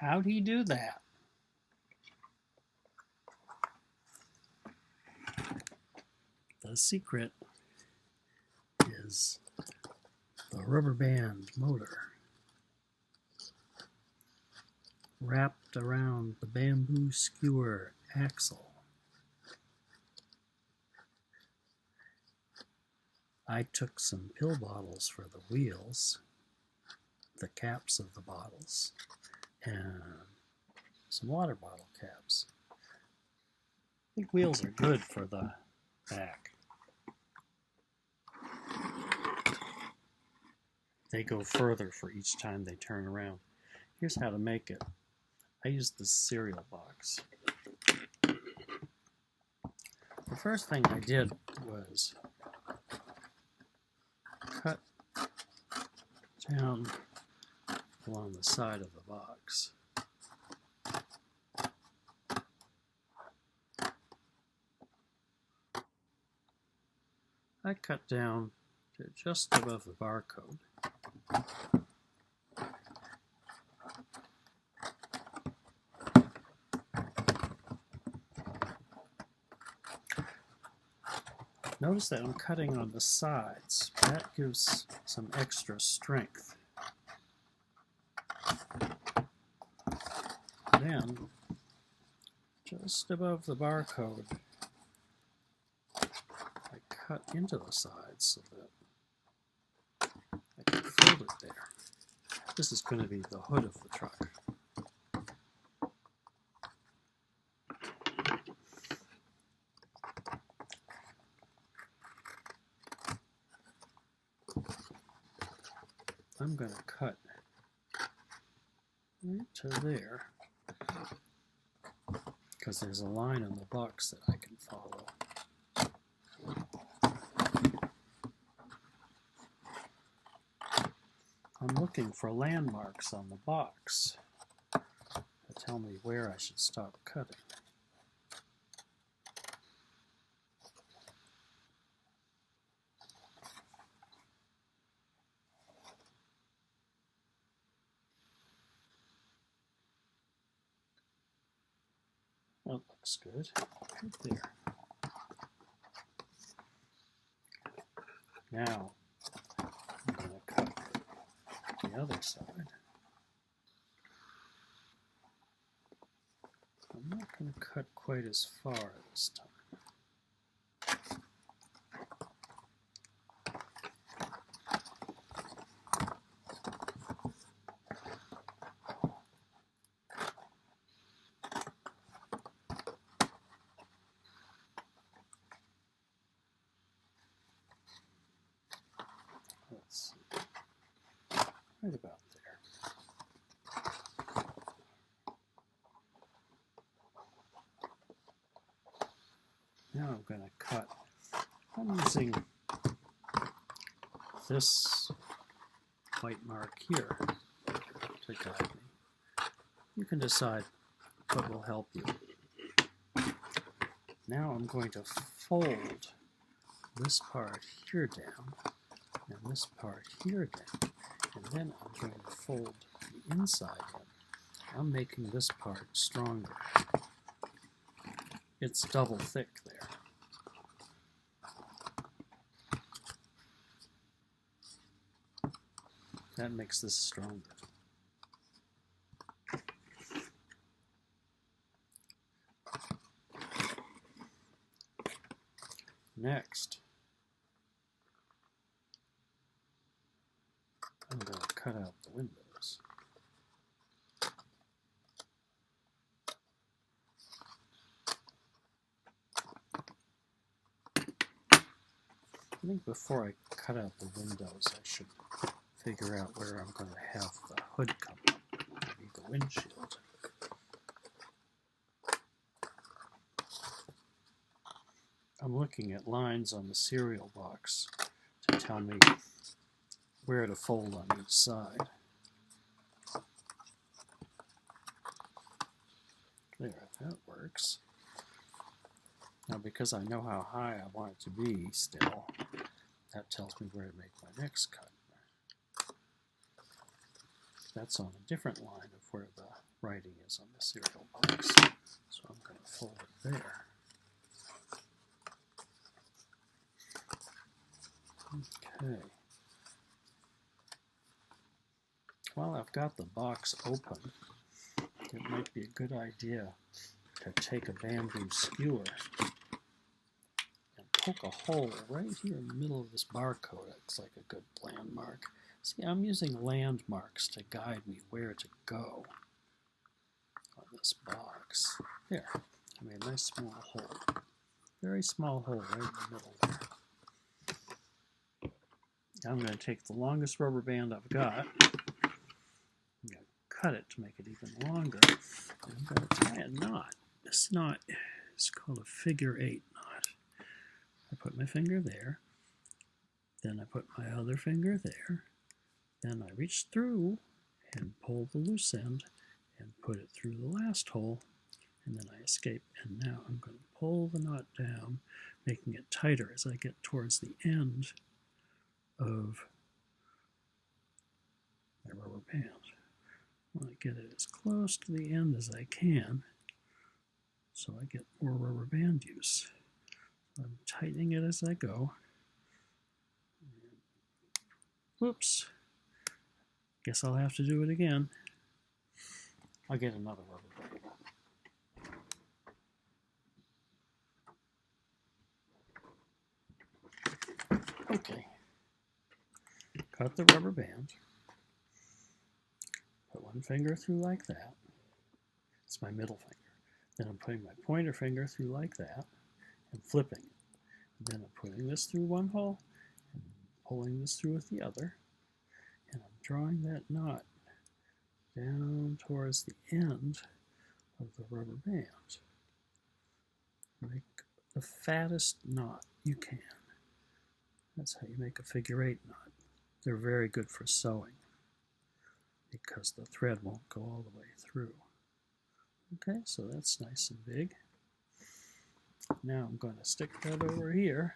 How'd he do that? The secret is the rubber band motor wrapped around the bamboo skewer axle. I took some pill bottles for the wheels, the caps of the bottles, and some water bottle caps. I think wheels are good for the back. They go further for each time they turn around. Here's how to make it. I used the cereal box. The first thing I did was cut down along the side of the box. I cut down to just above the barcode. Notice that I'm cutting on the sides. That gives some extra strength. Then, just above the barcode, I cut into the sides so that I can fold it there. This is going to be the hood of the truck. I'm going to cut right to there because there's a line on the box that I can follow. I'm looking for landmarks on the box to tell me where I should stop cutting. That looks good, right there. Now, I'm going to cut the other side. I'm not going to cut quite as far this time. Let's see, right about there. Now I'm going to cut. I'm using this white mark here to guide me. You can decide what will help you. Now I'm going to fold this part here down and this part here down, and then I'm going to fold the inside in. I'm making this part stronger. It's double thick there. That makes this stronger. Next, I'm going to cut out the windows. I think before I cut out the windows, I should figure out where I'm going to have the hood come up, maybe the windshield. I'm looking at lines on the cereal box to tell me where to fold on each side. There, that works. Now, because I know how high I want it to be still, that tells me where to make my next cut. That's on a different line of where the writing is on the cereal box. So I'm going to fold it there. Okay. While I've got the box open, it might be a good idea to take a bamboo skewer and poke a hole right here in the middle of this barcode. It's like a good landmark. See, I'm using landmarks to guide me where to go on this box. There, I made a nice small hole. Very small hole right in the middle there. Now I'm going to take the longest rubber band I've got. I'm going to cut it to make it even longer. And I'm going to tie a knot. This knot is called a figure-8 knot. I put my finger there. Then I put my other finger there. Then I reach through and pull the loose end and put it through the last hole. And then I escape. And now I'm going to pull the knot down, making it tighter as I get towards the end of my rubber band. I want to get it as close to the end as I can so I get more rubber band use. So I'm tightening it as I go. Whoops. Guess I'll have to do it again. I'll get another rubber band. Okay. Cut the rubber band. Put one finger through like that. It's my middle finger. Then I'm putting my pointer finger through like that and flipping it. Then I'm putting this through one hole and pulling this through with the other. And I'm drawing that knot down towards the end of the rubber band. Make the fattest knot you can. That's how you make a figure-8 knot. They're very good for sewing because the thread won't go all the way through. Okay, so that's nice and big. Now I'm going to stick that over here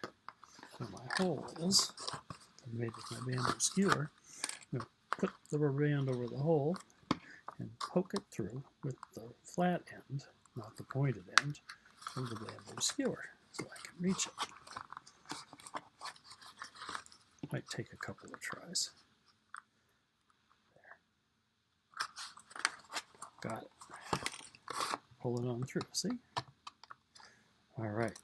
where my hole is. I made with my bamboo skewer. I'm going to put the rubber band over the hole and poke it through with the flat end, not the pointed end, of the bamboo skewer so I can reach it. Might take a couple of tries. There. Got it. Pull it on through, see? All right.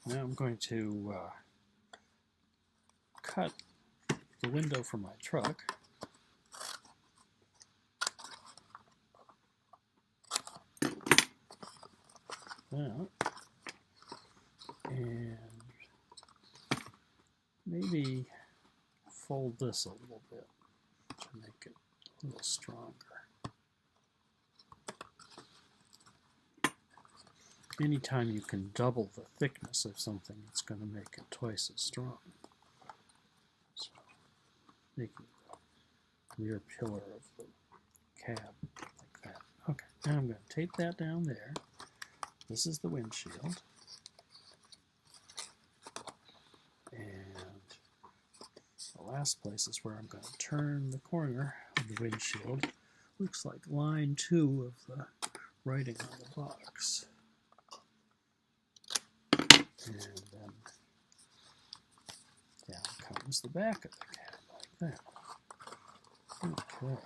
Now I'm going to cut the window for my truck. That. And maybe fold this a little bit to make it a little stronger. Anytime you can double the thickness of something, it's going to make it twice as strong. So, making the rear pillar of the cab like that. Okay, now I'm going to tape that down there. This is the windshield. And the last place is where I'm going to turn the corner of the windshield. Looks like line 2 of the writing on the box. And then down comes the back of the cab like that. Okay.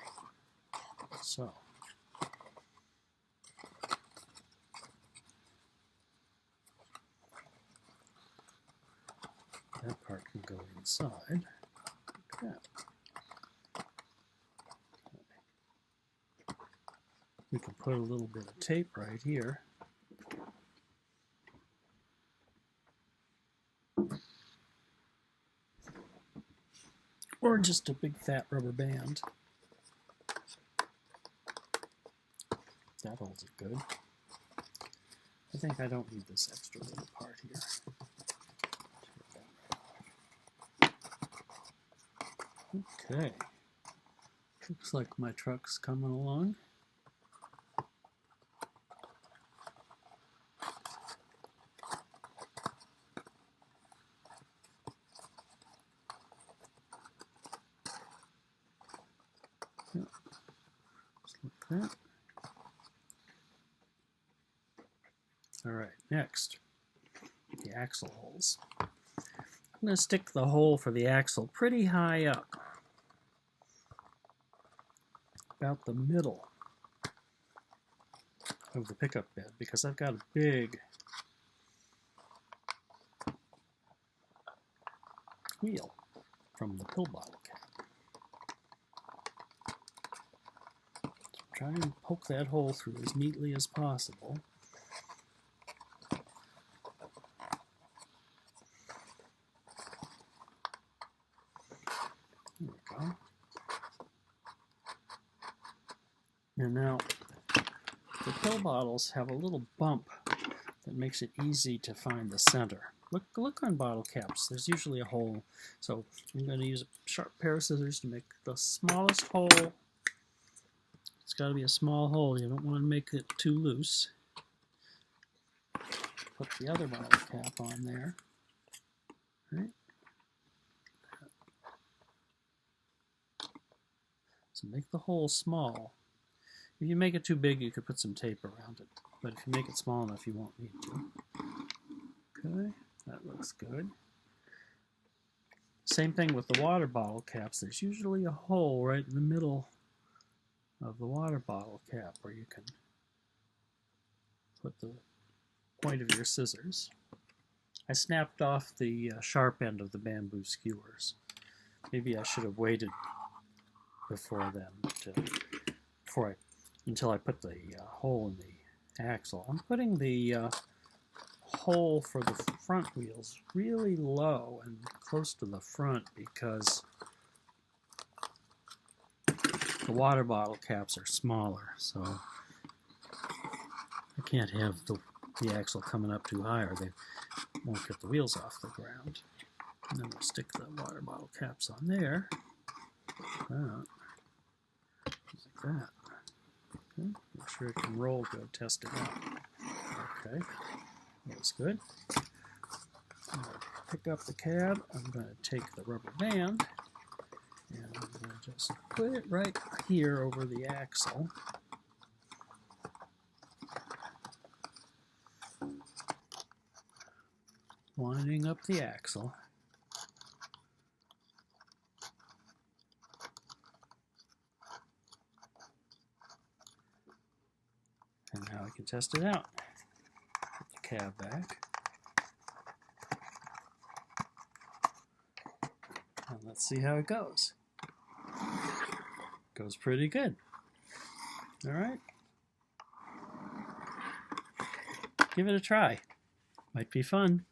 So that part can go inside like that. We can put a little bit of tape right here. Or just a big fat rubber band. That holds it good. I think I don't need this extra little part here. Okay. Looks like my truck's coming along. Just like that. All right, next, the axle holes. I'm going to stick the hole for the axle pretty high up, about the middle of the pickup bed, because I've got a big wheel from the pill bottle cap. So try and poke that hole through as neatly as possible. There we go. And now, the pill bottles have a little bump that makes it easy to find the center. Look on bottle caps. There's usually a hole. So I'm going to use a sharp pair of scissors to make the smallest hole. It's got to be a small hole. You don't want to make it too loose. Put the other bottle cap on there. Right. So make the hole small. If you make it too big, you could put some tape around it. But if you make it small enough, you won't need to. Okay, that looks good. Same thing with the water bottle caps. There's usually a hole right in the middle of the water bottle cap where you can put the point of your scissors. I snapped off the sharp end of the bamboo skewers. Maybe I should have waited before then until I put the hole in the axle. I'm putting the hole for the front wheels really low and close to the front because the water bottle caps are smaller, so I can't have the axle coming up too high or they won't get the wheels off the ground. And then we'll stick the water bottle caps on there. Like that. Okay. Make sure it can roll good. Test it out. Okay. That's good. I'm going to pick up the cab. I'm going to take the rubber band and I'm going to just put it right here over the axle. Winding up the axle. And now I can test it out. Put the cab back. And let's see how it goes. Goes pretty good. All right. Give it a try. Might be fun.